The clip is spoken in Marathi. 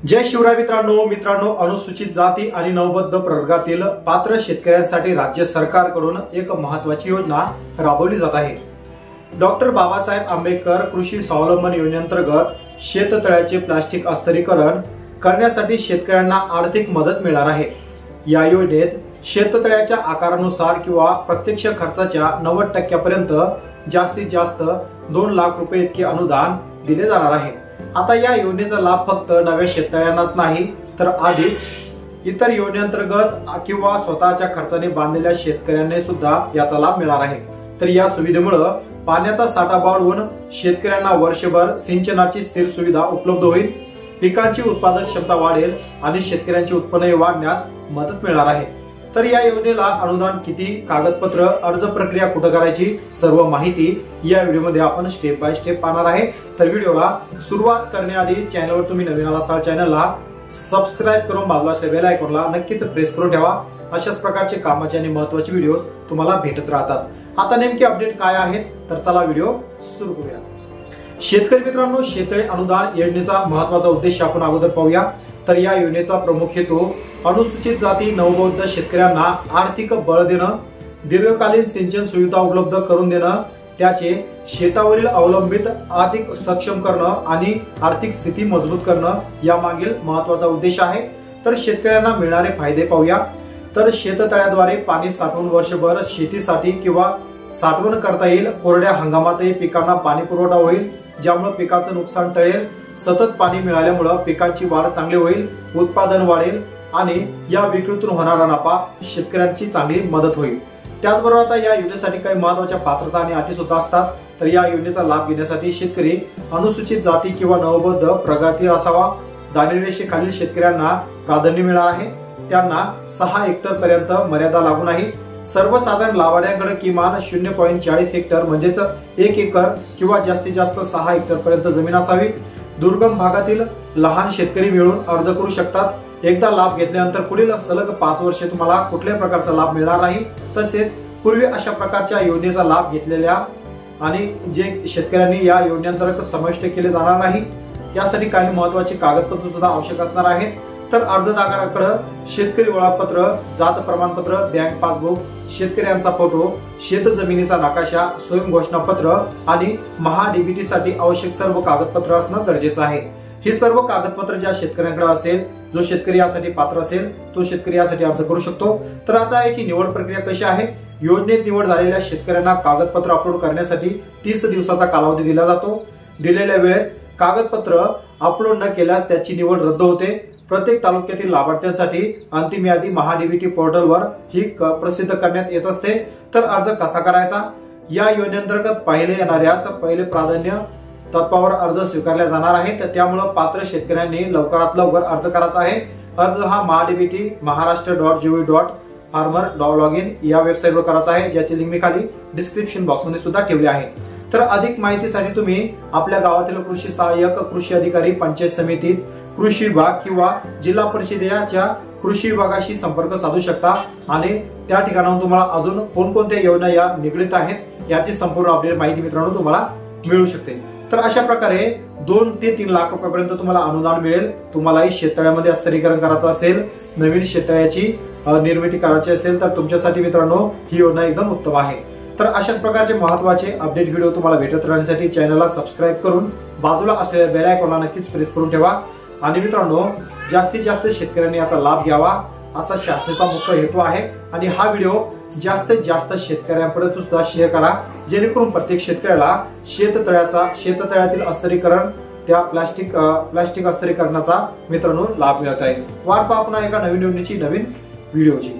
जय शिवराय मित्रांनो अनुसूचित जाती आणि नवबद्ध प्रवर्गातील पात्र शेतकऱ्यांसाठी राज्य सरकारकडून एक महत्त्वाची योजना राबवली जात आहे। डॉक्टर बाबासाहेब आंबेडकर कृषी स्वावलंबन योजनेअंतर्गत शेततळ्याचे प्लास्टिक अस्तरीकरण करण्यासाठी शेतकऱ्यांना आर्थिक मदत मिळणार आहे। या योजनेत शेततळ्याच्या आकारानुसार किंवा प्रत्यक्ष खर्चाच्या 90% पर्यंत जास्तीत जास्त 2 लाख रुपये इतके अनुदान दिले जाणार आहे। आता या योजनेचा लाभ फक्त नव्या शेततळ्यांनाच नाही तर आधीच इतर योजनेअंतर्गत किंवा स्वतःच्या खर्चाने बांधलेल्या शेतकऱ्यांना सुद्धा याचा लाभ मिळणार आहे। तर या सुविधेमुळे पाण्याचा साठा वाढवून शेतकऱ्यांना वर्षभर सिंचनाची स्थिर सुविधा उपलब्ध होईल, पिकांची उत्पादन क्षमता वाढेल आणि शेतकऱ्यांचे उत्पन्न वाढण्यास मदत मिळणार आहे। तर या योजनेला अनुदान किती, कागदपत्र, अर्ज प्रक्रिया कुठे करायची, सर्व माहिती या व्हिडिओमध्ये आपण स्टेप बाय स्टेप पाहणार आहे। तर व्हिडिओला सुरुवात करण्याआधी चॅनलवर तुम्ही नवीन असाल चॅनलला सबस्क्राइब करून बाजूला असलेल्या बेल आयकॉनला नक्कीच प्रेस करून ठेवा। अशाच प्रकारचे कामाचे आणि महत्त्वाचे व्हिडिओ तुम्हाला भेटत राहतात। आता नेमके अपडेट काय आहेत तर चला व्हिडिओ सुरू करूया। शेतकरी मित्रांनो, शेततळे अनुदान योजनेचा महत्त्वाचा उद्देश आपण अगोदर पाहूया। तर या योजनेचा प्रमुख हेतू अनुसूचित जाती नवबौद्ध शेतकऱ्यांना आर्थिक बळ देणं, दीर्घकालीन सिंचन सुविधा उपलब्ध करून देणं, त्याचे शेतावरील अवलंबित अधिक सक्षम करणं आणि आर्थिक स्थिती मजबूत करणं यामागील महत्त्वाचा उद्देश आहे। तर शेतकऱ्यांना मिळणारे फायदे पाहूया। तर शेततळ्याद्वारे पाणी साठवून वर्षभर शेतीसाठी किंवा साठवण करता येईल। कोरड्या हंगामातही पिकांना पाणी पुरवठा होईल, ज्यामुळे पिकाचं नुकसान टळेल। सतत पाणी मिळाल्यामुळे पिकांची वाढ चांगली होईल, उत्पादन वाढेल आणि या विक्रीतून होणारा नफा शेतकऱ्यांची चांगली मदत होईल। त्याचबरोबर आता या योजनेसाठी काही महत्त्वाच्या पात्रता आणि अटी सुद्धा असतात। तर या योजनेचा लाभ घेण्यासाठी शेतकरी अनुसूचित जाती किंवा नवबद्ध प्रवर्गातील असावा। दारिद्र्य रेषेखालील शेतकऱ्यांना प्राधान्य मिळणार आहे। त्यांना 6 हेक्टर पर्यंत मर्यादा लागू नाही। सर्वसाधारण लाभार्थ्यांकडे किमान 0.40 हेक्टर म्हणजेच 1 एकर किंवा जास्तीत जास्त 6 हेक्टर पर्यंत जमीन असावी। दुर्गम भागातील लहान शेतकरी मिळून अर्ज करू शकतात। एकदा लाभ घेतल्यानंतर पुढील सलग 5 वर्षे तुम्हाला कुठल्याही प्रकारचा लाभ मिळणार नाही। तसेच पूर्वी अशा प्रकारच्या योजनेचा लाभ घेतलेल्या आणि जे शेतकऱ्यांनी या योजनेअंतर्गत समाविष्ट केले जाणार नाही त्यासाठी काही महत्त्वाचे कागदपत्र सुद्धा आवश्यक असणार आहेत। तर अर्जदाराकडे शेतकरी ओळखपत्र, जात प्रमाणपत्र, बँक पासबुक, शेतकऱ्यांचा फोटो, शेत जमिनीचा नकाशा, स्वयं घोषणापत्र आणि महाडीबीटी साठी आवश्यक सर्व कागदपत्र असणं गरजेचं आहे। हे सर्व कागदपत्र ज्या शेतकऱ्यांकडे असेल, जो शेतकरी यासाठी पात्र असेल तो शेतकरी यासाठी अर्ज करू शकतो। तर आता याची निवड प्रक्रिया कशी आहे? योजनेत निवड झालेल्या शेतकऱ्यांना कागदपत्र अपलोड करण्यासाठी 30 दिवसाचा कालावधी दिला जातो। दिलेल्या वेळेत कागदपत्र अपलोड न केल्यास त्याची निवड रद्द होते। प्रत्येक तालुक्यातील लाभार्थ्यांसाठी अंतिम यादी महाडीबीटी पोर्टलवर ही प्रसिद्ध करण्यात येत असते। तर अर्ज कसा करायचा? या योजनेअंतर्गत पहिले येणाऱ्याच पहिले प्राधान्य तत्वावर अर्ज स्वीकारले जाणार आहे। तर त्यामुळे पात्र शेतकऱ्यांनी लवकरात लवकर अर्ज करायचा आहे। अर्ज हा महाडीबीटी महाराष्ट्र.gov.farmer.login या वेबसाईटवर करायचा आहे, ज्याची लिंक मी खाली डिस्क्रिप्शन बॉक्समध्ये सुद्धा ठेवली आहे। तर अधिक माहितीसाठी तुम्ही आपल्या गावातील कृषी सहाय्यक, कृषी अधिकारी, पंचायत समितीत, कृषी विभाग किंवा जिल्हा परिषदेच्या कृषी विभागाशी संपर्क साधू शकता आणि त्या ठिकाणाहून तुम्हाला अजून कोणकोणत्या योजना या निगडीत आहेत याची संपूर्ण अपडेट माहिती मित्रांनो तुम्हाला मिळू शकते। तर अशा प्रकारे 2 ते 3 लाख रुपयापर्यंत तुम्हाला अनुदान मिळेल। तुम्हालाही शेततळ्यामध्ये अस्तरीकरण करायचं असेल, नवीन शेततळ्याची निर्मिती करायची असेल तर तुमच्यासाठी मित्रांनो ही योजना एकदम उत्तम आहे। तर अशाच प्रकारचे महत्त्वाचे अपडेट व्हिडिओ तुम्हाला भेटत राहण्यासाठी चॅनलला सबस्क्राइब करून बाजूला असलेल्या बेल आयकॉनला नक्कीच प्रेस करून ठेवा। आणि मित्रांनो, जास्तीत जास्त शेतकऱ्यांनी याचा लाभ घ्यावा असा शासनाचा मुख्य हेतू आहे। आणि हा व्हिडिओ जास्तीत जास्त शेतकऱ्यांपर्यंत सुद्धा शेअर करा, जेणेकरून प्रत्येक शेतकऱ्याला शेततळ्यातील अस्तरीकरण, त्या प्लास्टिक अस्तरीकरणाचा मित्रांनो लाभ मिळत आहे। वाट पाहू पुन्हा एका नवीन योजनेची, नवीन व्हिडिओची।